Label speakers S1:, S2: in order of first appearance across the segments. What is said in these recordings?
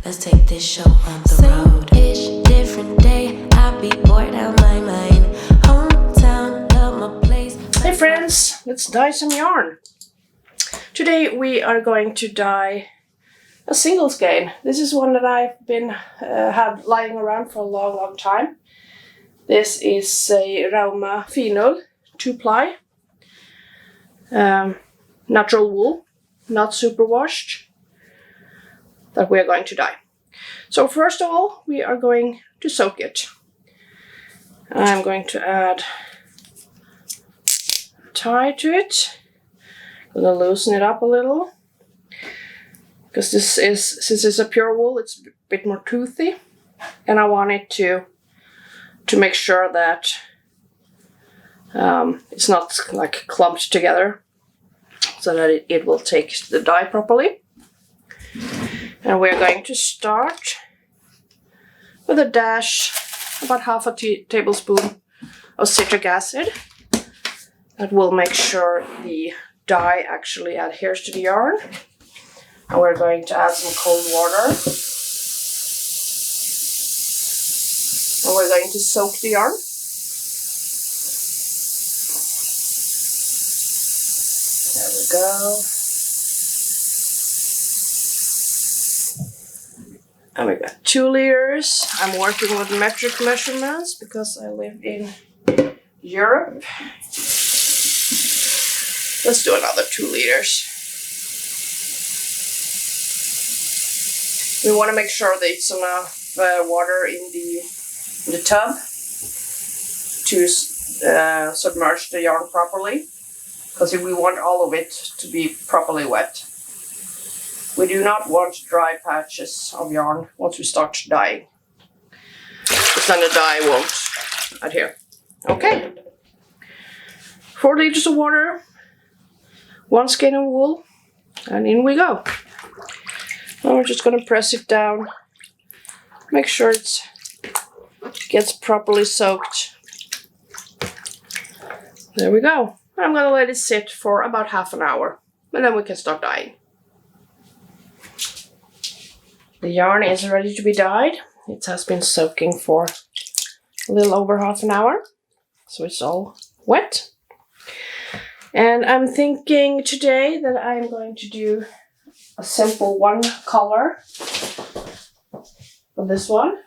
S1: Let's take this show on the road. Same-ish, different day. I'll be bored out my mind. Hometown, love my place.
S2: Hey friends, let's dye some yarn. Today we are going to dye a single skein. This is one that I've been had lying around for a long time. This is a Rauma Finol 2-ply. Natural wool, not superwashed, that we are going to dye. So first of all, we are going to soak it. I'm going to add tie to it. I'm going to loosen it up a little, because since it's a pure wool, it's a bit more toothy, and I want it to make sure that it's not like clumped together, so that it will take the dye properly. And we're going to start with a dash, about half a tablespoon of citric acid. That will make sure the dye actually adheres to the yarn. And we're going to add some cold water. And we're going to soak the yarn. There we go. And we got 2 liters. I'm working with metric measurements because I live in Europe. Let's do another 2 liters. We want to make sure that it's enough water in the tub to submerge the yarn properly, because we want all of it to be properly wet. We do not want dry patches of yarn once we start dyeing, because then the dye won't adhere. Okay, 4 liters of water, 1 skein of wool, and in we go. Now we're just going to press it down, make sure it gets properly soaked. There we go. I'm going to let it sit for about half an hour, and then we can start dyeing. The yarn is ready to be dyed. It has been soaking for a little over half an hour, so it's all wet. And I'm thinking today that I'm going to do a simple 1 color for this one.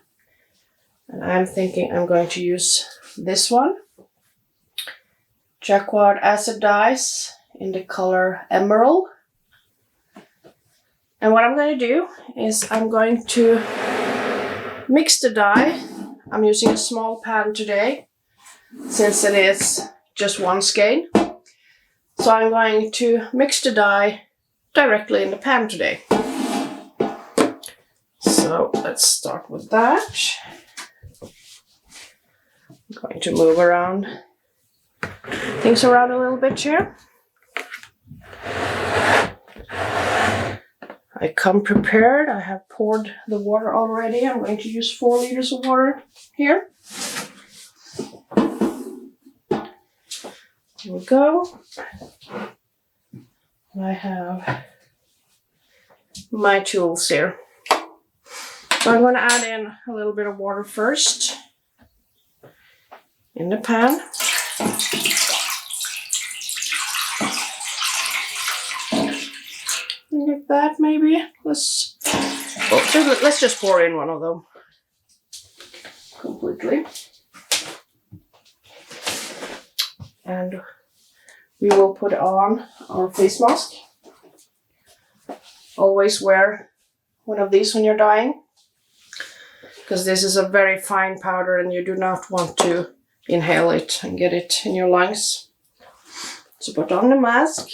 S2: And I'm thinking I'm going to use this one, Jacquard acid dyes in the color Emerald. And what I'm going to do is I'm going to mix the dye. I'm using a small pan today, since it is just 1 skein. So I'm going to mix the dye directly in the pan today. So let's start with that. I'm going to move things around a little bit here. I come prepared. I have poured the water already. I'm going to use 4 liters of water here. Here we go. I have my tools here. So I'm going to add in a little bit of water first in the pan. Like that, maybe. Let's just pour in one of them completely. And we will put on our face mask. Always wear one of these when you're dyeing, because this is a very fine powder and you do not want to inhale it and get it in your lungs. So put on the mask.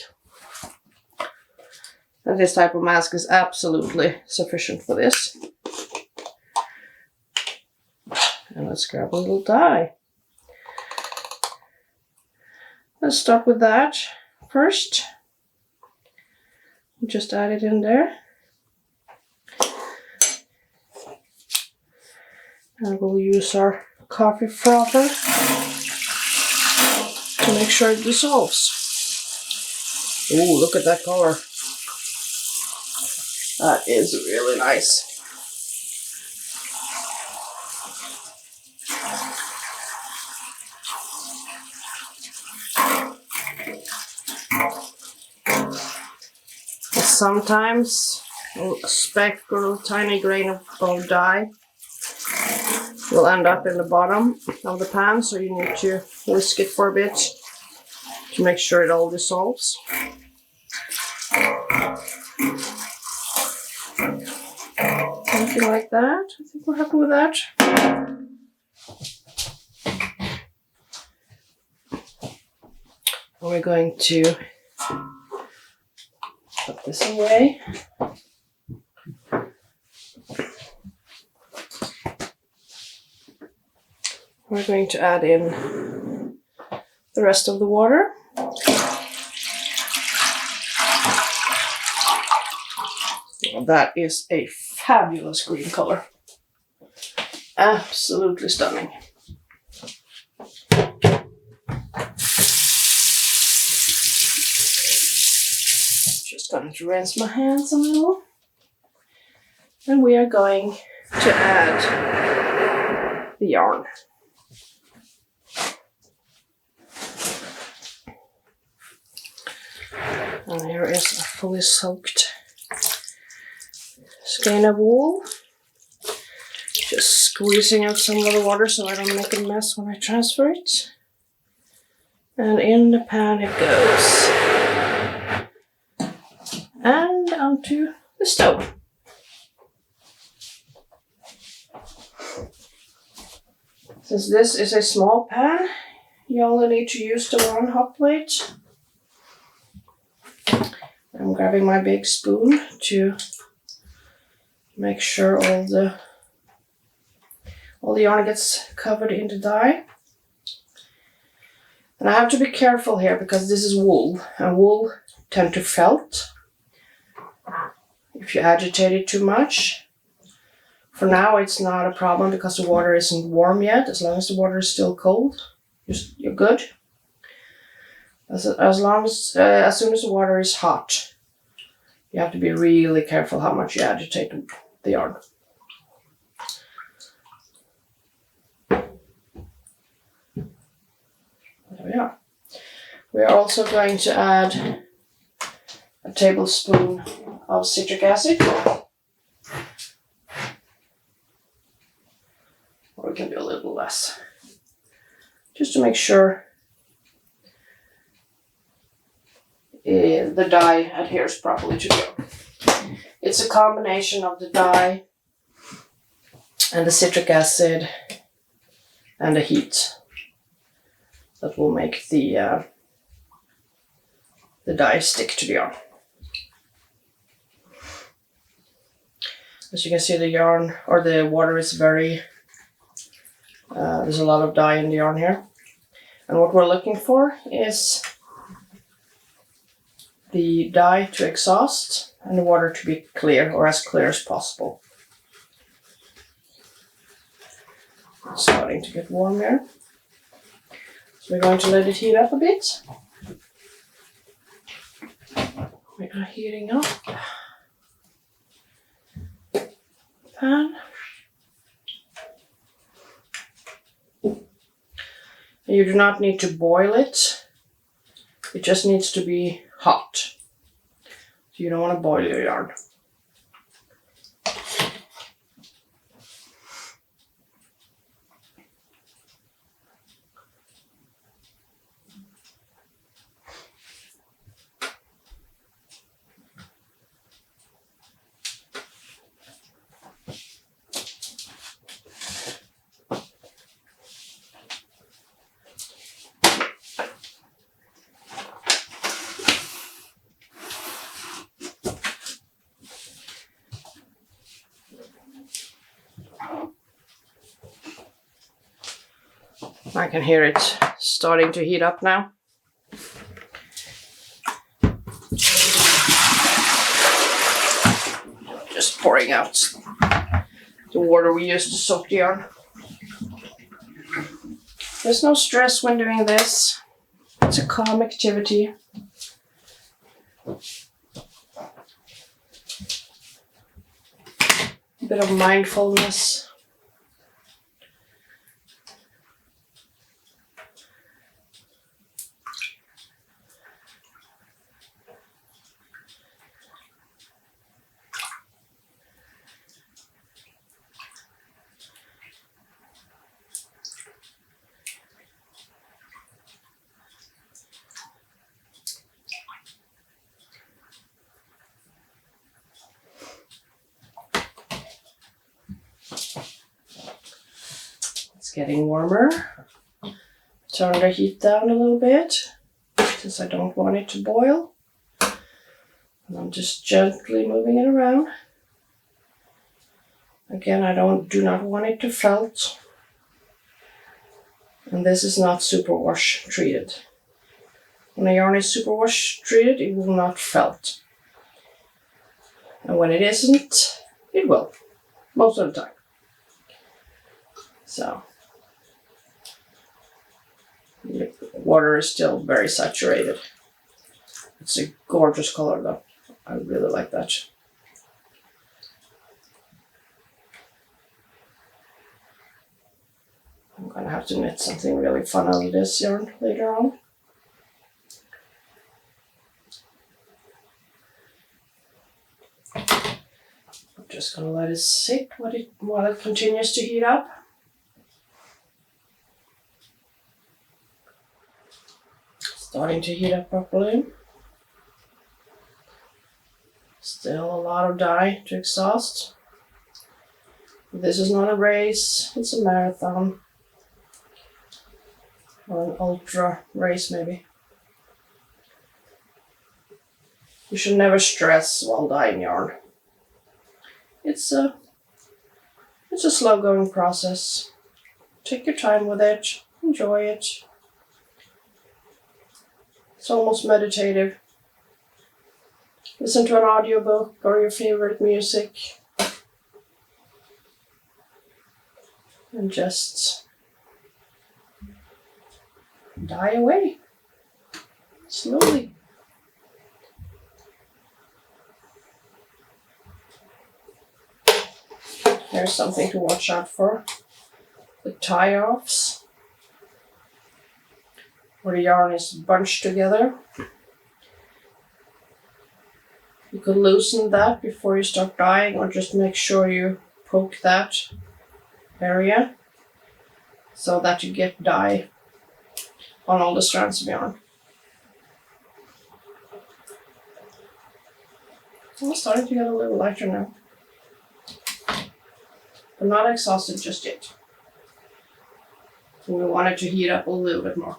S2: And this type of mask is absolutely sufficient for this. And let's grab a little dye. Let's start with that first. Just add it in there. And we'll use our coffee frother to make sure it dissolves. Ooh, look at that color. That is really nice. sometimes a speck or a tiny grain of dye will end up in the bottom of the pan, so you need to whisk it for a bit to make sure it all dissolves. Something like that. I think we're happy with that. We're going to put this away. We're going to add in the rest of the water. Well, that is a fabulous green color. Absolutely stunning. Just going to rinse my hands a little. And we are going to add the yarn. And here is a fully soaked skein of wool. Just squeezing out some of the water so I don't make a mess when I transfer it. And in the pan it goes. And onto the stove. Since this is a small pan, you only need to use the one hot plate. I'm grabbing my big spoon to make sure all the yarn gets covered in the dye. And I have to be careful here because this is wool, and wool tend to felt if you agitate it too much. For now it's not a problem because the water isn't warm yet. As long as the water is still cold, you're good. As soon as the water is hot, you have to be really careful how much you agitate the yarn. There we are. We are also going to add a tablespoon of citric acid. Or it can be a little less. Just to make sure the dye adheres properly to the yarn. It's a combination of the dye and the citric acid and the heat that will make the dye stick to the yarn. As you can see, the yarn or the water is very, there's a lot of dye in the yarn here. And what we're looking for is the dye to exhaust and the water to be clear, or as clear as possible. It's starting to get warm here. So we're going to let it heat up a bit. We are heating up the pan. You do not need to boil it. It just needs to be hot. So you don't want to boil your yarn. I can hear it starting to heat up now. Just pouring out the water we used to soak the yarn. There's no stress when doing this. It's a calm activity. A bit of mindfulness. It's getting warmer. Turn the heat down a little bit since I don't want it to boil. And I'm just gently moving it around. Again, I do not want it to felt. And this is not superwash treated. When a yarn is superwash treated, it will not felt. And when it isn't, it will, most of the time. So, the water is still very saturated. It's a gorgeous color though. I really like that. I'm gonna have to knit something really fun out of this yarn later on. I'm just gonna let it sit while it continues to heat up. Starting to heat up properly. Still a lot of dye to exhaust. This is not a race, it's a marathon. Or an ultra race maybe. You should never stress while dyeing yarn. It's a slow going process. Take your time with it, enjoy it. It's almost meditative. Listen to an audiobook or your favorite music. And just dye away. Slowly. There's something to watch out for. The tie-offs. Where the yarn is bunched together. You could loosen that before you start dyeing, or just make sure you poke that area so that you get dye on all the strands of yarn. I'm starting to get a little lighter now. But not exhausted just yet. We want it to heat up a little bit more.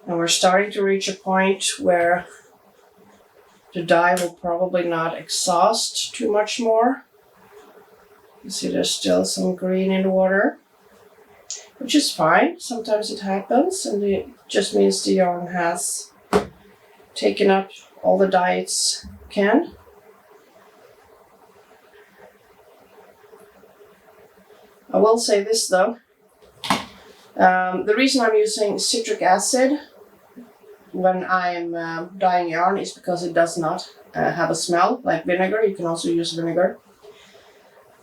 S2: And we're starting to reach a point where the dye will probably not exhaust too much more. You see there's still some green in the water, which is fine. Sometimes it happens, and it just means the yarn has taken up all the dye it can. I will say this though. The reason I'm using citric acid when I'm dyeing yarn is because it does not have a smell like vinegar. You can also use vinegar.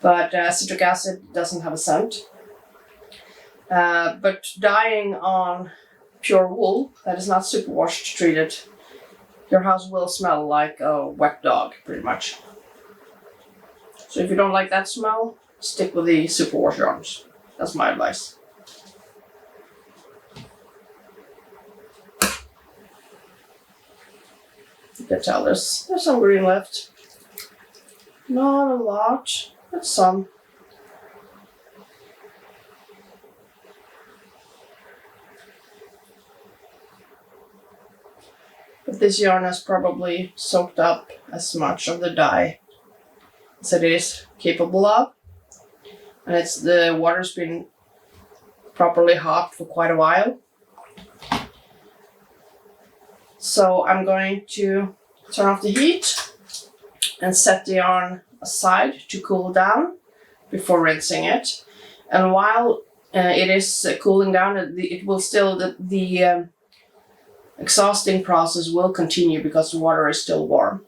S2: But citric acid doesn't have a scent. But dyeing on pure wool that is not superwash treated, your house will smell like a wet dog, pretty much. So if you don't like that smell, stick with the superwash yarns. That's my advice. You can tell there's some green left. Not a lot, but some. But this yarn has probably soaked up as much of the dye as it is capable of. And the water's been properly hot for quite a while. So I'm going to turn off the heat and set the yarn aside to cool down before rinsing it. And while it is cooling down, it will still, the exhausting process will continue because the water is still warm.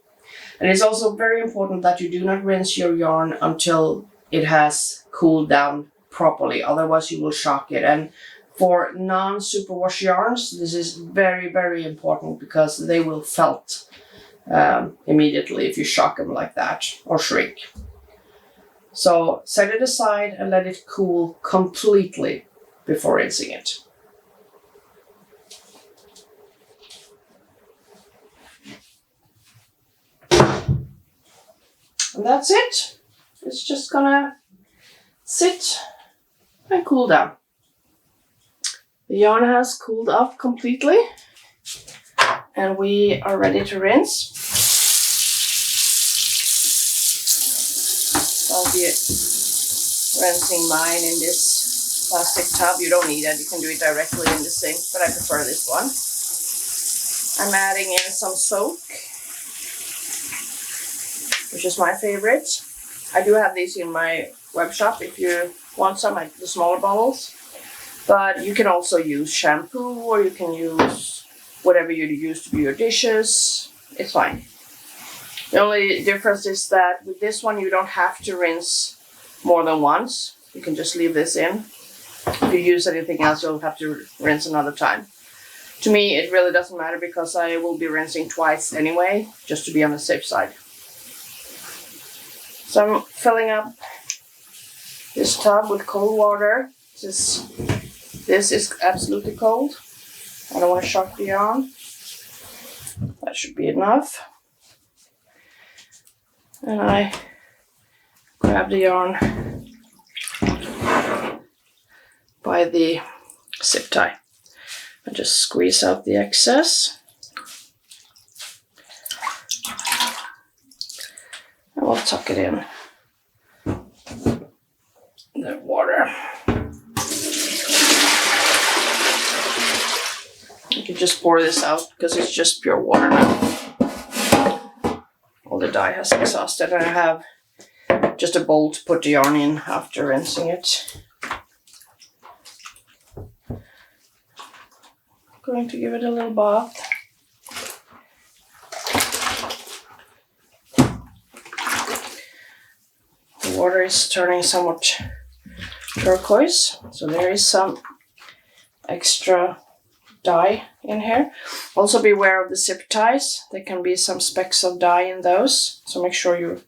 S2: And it's also very important that you do not rinse your yarn until it has cooled down properly, otherwise you will shock it. And for non-superwash yarns, this is very, very important because they will felt immediately if you shock them like that or shrink. So set it aside and let it cool completely before rinsing it. And that's it. it's just gonna sit and cool down. The yarn has cooled off completely and we are ready to rinse. I'll be rinsing mine in this plastic tub. You don't need it, you can do it directly in the sink, but I prefer this one. I'm adding in some soak, which is my favorite. I do have these in my web shop if you want some, like the smaller bottles. But you can also use shampoo, or you can use whatever you use to do your dishes. It's fine. The only difference is that with this one you don't have to rinse more than once. You can just leave this in. If you use anything else, you'll have to rinse another time. To me, it really doesn't matter because I will be rinsing twice anyway, just to be on the safe side. So I'm filling up this tub with cold water. This is absolutely cold. I don't want to shock the yarn. That should be enough. And I grab the yarn by the zip tie. I just squeeze out the excess. And we'll tuck it in the water. You can just pour this out because it's just pure water now. All the dye has exhausted, and I have just a bowl to put the yarn in after rinsing it. Going to give it a little bath. The water is turning somewhat turquoise, so there is some extra dye in here. Also beware of the zip ties. There can be some specks of dye in those, so make sure you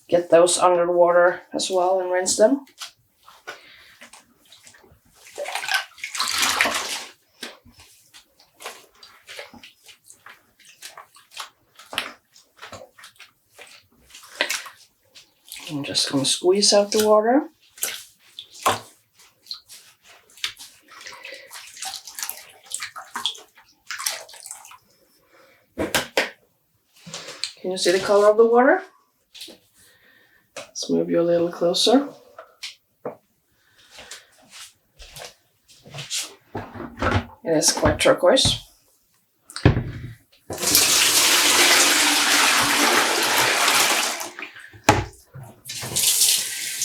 S2: get those under the water as well and rinse them. I'm just going to squeeze out the water. Can you see the color of the water? Let's move you a little closer. It is quite turquoise.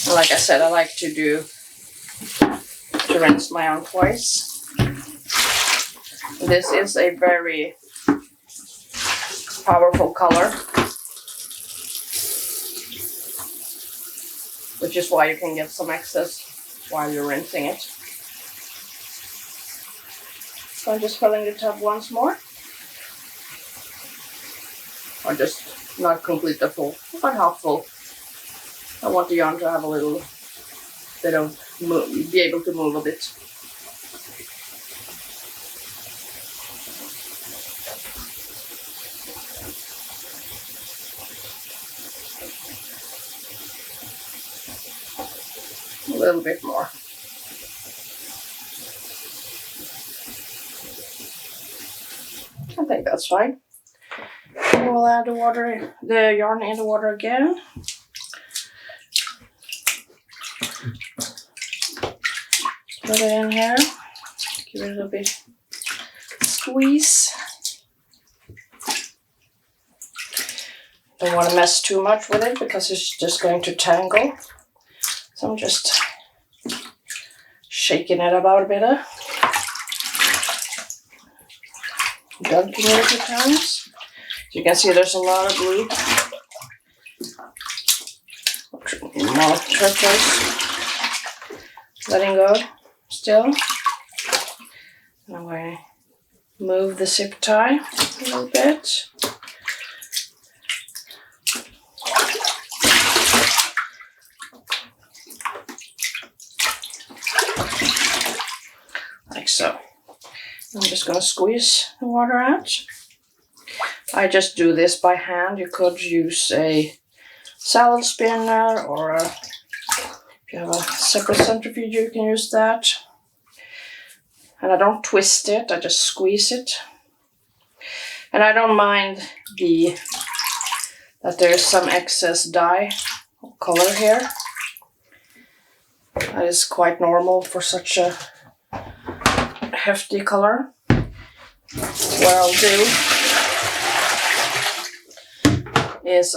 S2: And like I said, I like to rinse my yarn twice. This is a very powerful color, which is why you can get some excess while you're rinsing it. So I'm just filling the tub once more, or just not complete the full, but half full. I want the yarn to have a little bit of be able to move a bit. A little bit more. I think that's fine. We'll add the yarn in the water again. Put it in here. Give it a little bit squeeze. Don't want to mess too much with it because it's just going to tangle. So I'm just shaking it about a bit. Dunking it a few times. So you can see there's a lot of blue. More turquoise. Letting go still. And I'm going to move the zip tie a little bit. Like so. I'm just going to squeeze the water out. I just do this by hand. You could use a salad spinner, or if you have a separate centrifuge, you can use that. And I don't twist it, I just squeeze it. And I don't mind that there's some excess dye color here. That is quite normal for such a hefty color. What I'll do is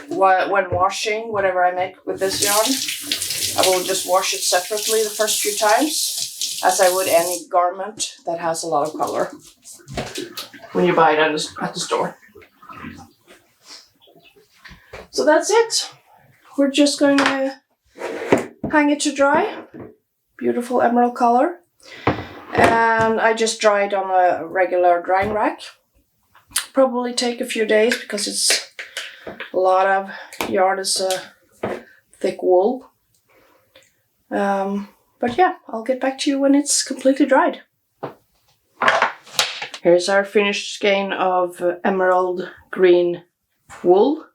S2: when washing whatever I make with this yarn, I will just wash it separately the first few times, as I would any garment that has a lot of color when you buy it at the store. So that's it. We're just going to hang it to dry. Beautiful emerald color. And I just dry it on a regular drying rack. Probably take a few days because it's a lot of yarn, is thick wool. But yeah, I'll get back to you when it's completely dried. Here's our finished skein of emerald green wool.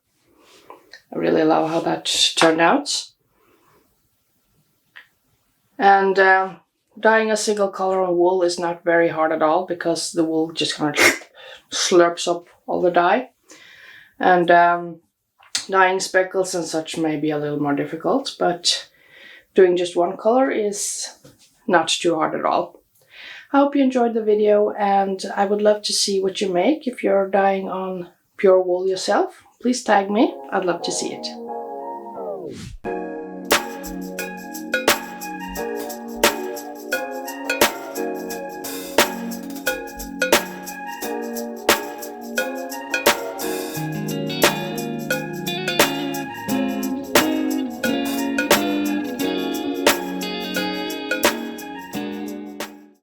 S2: I really love how that turned out. And dyeing a single color on wool is not very hard at all, because the wool just kind of slurps up all the dye. And dyeing speckles and such may be a little more difficult, but doing just one color is not too hard at all. I hope you enjoyed the video, and I would love to see what you make. If you're dyeing on pure wool yourself, please tag me. I'd love to see it.